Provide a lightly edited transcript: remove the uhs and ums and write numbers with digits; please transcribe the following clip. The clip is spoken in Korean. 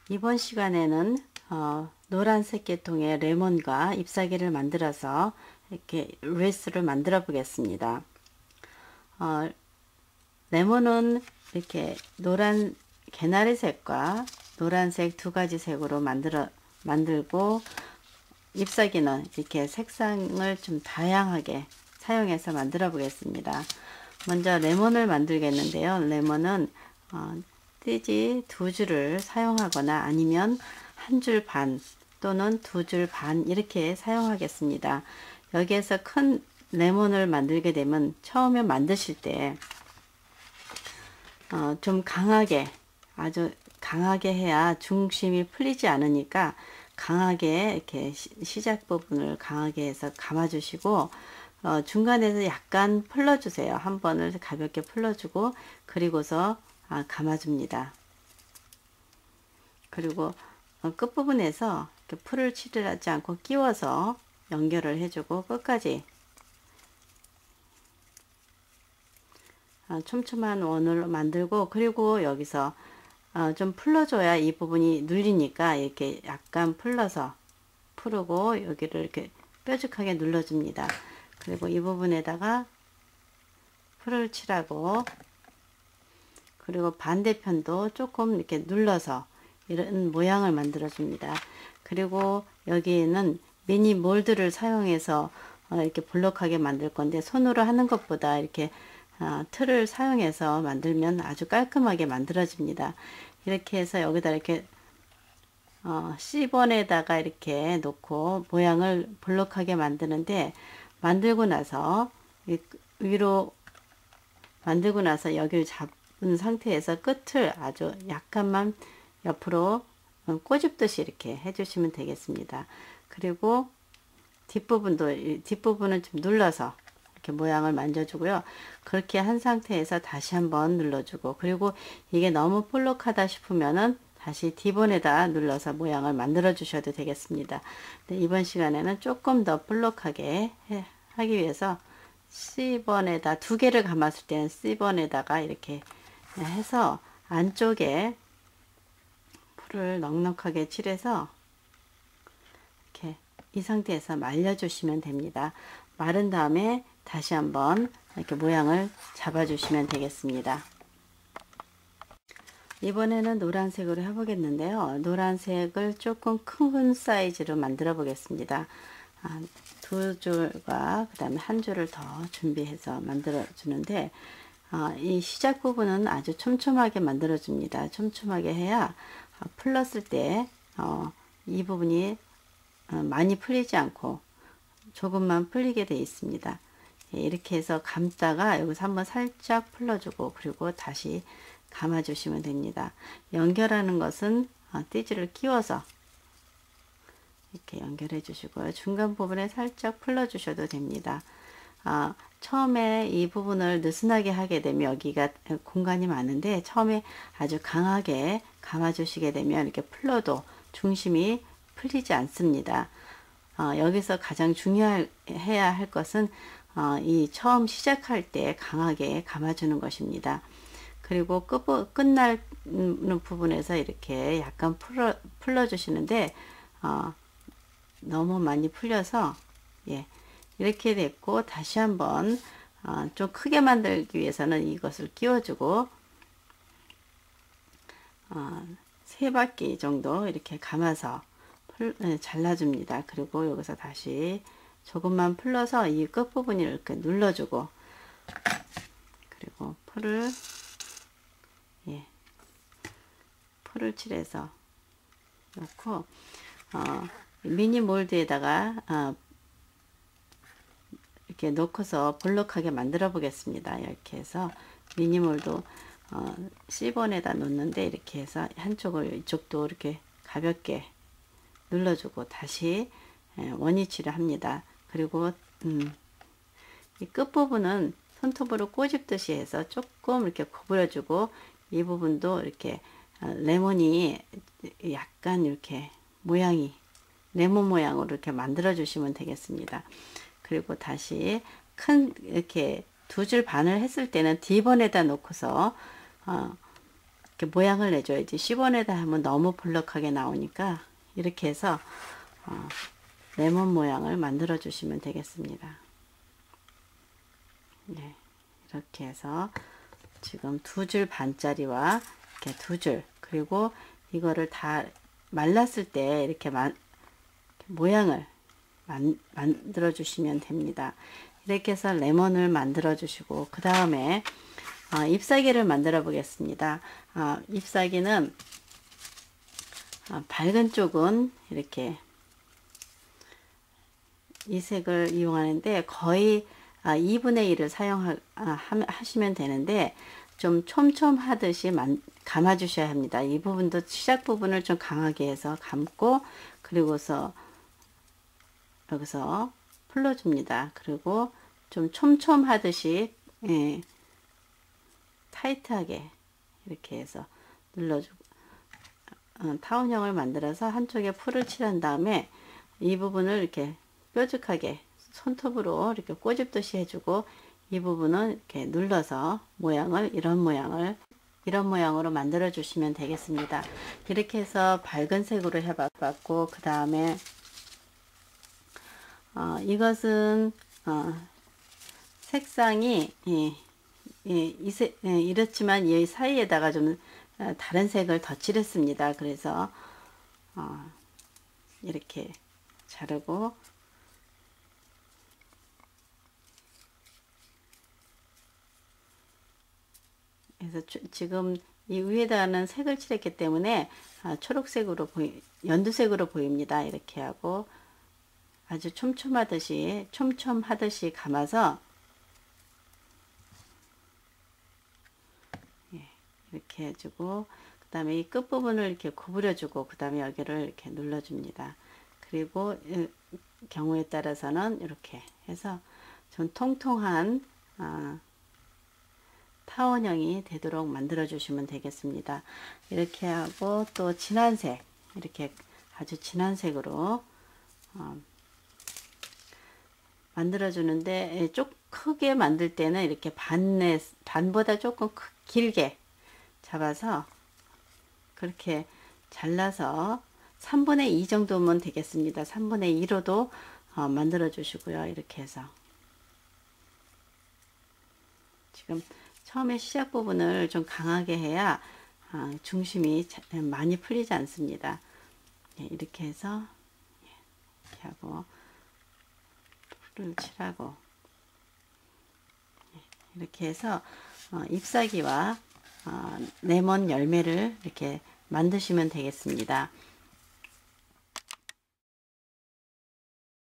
이번 시간에는 노란색 계통의 레몬과 잎사귀를 만들어서 이렇게 레이스를 만들어 보겠습니다. 어, 레몬은 이렇게 노란 개나리색과 노란색 두 가지 색으로 만들고, 잎사귀는 이렇게 색상을 좀 다양하게 사용해서 만들어 보겠습니다. 먼저 레몬을 만들겠는데요. 레몬은 띠지 두 줄을 사용하거나 아니면 한 줄 반 또는 두 줄 반 이렇게 사용하겠습니다. 여기에서 큰 레몬을 만들게 되면 처음에 만드실 때 좀 강하게, 아주 강하게 해야 중심이 풀리지 않으니까 강하게 이렇게 시작 부분을 강하게 해서 감아 주시고, 중간에서 약간 풀러주세요. 한 번을 가볍게 풀러주고 그리고서 감아줍니다. 그리고 끝부분에서 풀을 칠하지 않고 끼워서 연결을 해주고 끝까지 촘촘한 원을 만들고, 그리고 여기서 좀 풀러줘야 이 부분이 눌리니까 이렇게 약간 풀고 여기를 이렇게 뾰족하게 눌러줍니다. 그리고 이 부분에다가 풀을 칠하고, 그리고 반대편도 조금 이렇게 눌러서 이런 모양을 만들어 줍니다. 그리고 여기에는 미니 몰드를 사용해서 이렇게 볼록하게 만들 건데, 손으로 하는 것보다 이렇게 틀을 사용해서 만들면 아주 깔끔하게 만들어집니다. 이렇게 해서 여기다 이렇게 C번에다가 이렇게 놓고 모양을 볼록하게 만드는데, 만들고 나서 위로 만들고 나서 여기를 잡은 상태에서 끝을 아주 약간만 옆으로 꼬집듯이 이렇게 해주시면 되겠습니다. 그리고 뒷부분은 좀 눌러서 이렇게 모양을 만져주고요. 그렇게 한 상태에서 다시 한번 눌러주고, 그리고 이게 너무 볼록하다 싶으면은 다시 D번에다 눌러서 모양을 만들어 주셔도 되겠습니다. 네, 이번 시간에는 조금 더 볼록하게 하기 위해서 C번에다 두 개를 감았을 때는 C번에다가 이렇게 해서 안쪽에 풀을 넉넉하게 칠해서 이렇게 이 상태에서 말려주시면 됩니다. 마른 다음에 다시 한번 이렇게 모양을 잡아주시면 되겠습니다. 이번에는 노란색으로 해보겠는데요. 노란색을 조금 큰 사이즈로 만들어 보겠습니다. 두 줄과 그 다음에 한 줄을 더 준비해서 만들어 주는데, 이 시작 부분은 아주 촘촘하게 만들어 줍니다. 촘촘하게 해야 풀렀을 때 이 부분이 많이 풀리지 않고 조금만 풀리게 되어 있습니다. 이렇게 해서 감다가 여기서 한번 살짝 풀러주고 그리고 다시 감아 주시면 됩니다. 연결하는 것은 띠지를 끼워서 이렇게 연결해 주시고요. 중간 부분에 살짝 풀러 주셔도 됩니다. 처음에 이 부분을 느슨하게 하게 되면 여기가 공간이 많은데, 처음에 아주 강하게 감아 주시게 되면 이렇게 풀러도 중심이 풀리지 않습니다. 여기서 가장 중요해야 할 것은 이 처음 시작할 때 강하게 감아주는 것입니다. 그리고 끝날 부분에서 이렇게 약간 풀어주시는데, 너무 많이 풀려서 이렇게 됐고, 다시 한번 좀 크게 만들기 위해서는 이것을 끼워주고 세 바퀴 정도 이렇게 감아서 잘라줍니다. 그리고 여기서 다시 조금만 풀러서 이 끝부분을 이렇게 눌러주고, 그리고 풀을 칠해서 넣고 미니 몰드에다가 이렇게 넣고서 볼록하게 만들어 보겠습니다. 이렇게 해서 미니 몰드 C번에다 놓는데, 이렇게 해서 한쪽을 이쪽도 이렇게 가볍게 눌러주고 다시 원위치를 합니다. 그리고 이 끝부분은 손톱으로 꼬집듯이 해서 조금 이렇게 구부려주고, 이 부분도 이렇게 레몬이 약간 이렇게 모양이 레몬 모양으로 이렇게 만들어 주시면 되겠습니다. 그리고 다시 이렇게 두 줄 반을 했을 때는 D번에다 놓고서 이렇게 모양을 내줘야지. 시본에다 하면 너무 볼록하게 나오니까 이렇게 해서 레몬 모양을 만들어 주시면 되겠습니다. 네, 이렇게 해서 지금 2줄 반짜리와 이렇게 2줄, 그리고 이거를 다 말랐을 때 이렇게 모양을 만들어 주시면 됩니다. 이렇게 해서 레몬을 만들어 주시고, 그 다음에 잎사귀를 만들어 보겠습니다. 잎사귀는 밝은 쪽은 이렇게 이 색을 이용하는데 거의 2분의 1을 사용하시면 되는데, 좀 촘촘하듯이 감아 주셔야 합니다. 이 부분도 시작 부분을 좀 강하게 해서 감고, 그리고서 여기서 풀어줍니다. 그리고 좀 촘촘하듯이, 예, 타이트하게 이렇게 해서 눌러주고, 타원형을 만들어서 한쪽에 풀을 칠한 다음에 이 부분을 이렇게 뾰족하게 손톱으로 이렇게 꼬집듯이 해주고, 이 부분은 이렇게 눌러서 이런 모양으로 만들어 주시면 되겠습니다. 이렇게 해서 밝은 색으로 해봤고, 그 다음에 이것은 색상이 이렇지만 이 사이에다가 좀 다른 색을 더 칠했습니다. 그래서 이렇게 자르고, 그래서 지금 이 위에다가는 색을 칠했기 때문에 초록색으로 연두색으로 보입니다. 이렇게 하고 아주 촘촘하듯이 감아서, 예, 이렇게 해주고, 그 다음에 이 끝부분을 이렇게 구부려주고, 그 다음에 여기를 이렇게 눌러줍니다. 그리고 경우에 따라서는 이렇게 해서 좀 통통한 타원형이 되도록 만들어 주시면 되겠습니다. 이렇게 하고, 또 진한 색, 이렇게 아주 진한 색으로 만들어 주는데, 좀 크게 만들 때는 이렇게 반보다 조금 길게 잡아서 그렇게 잘라서 3분의 2 정도면 되겠습니다. 3분의 2로도 만들어 주시고요. 이렇게 해서 지금 처음에 시작 부분을 좀 강하게 해야 중심이 많이 풀리지 않습니다. 이렇게 해서 이렇게 하고 풀을 칠하고, 이렇게 해서 잎사귀와 레몬 열매를 이렇게 만드시면 되겠습니다.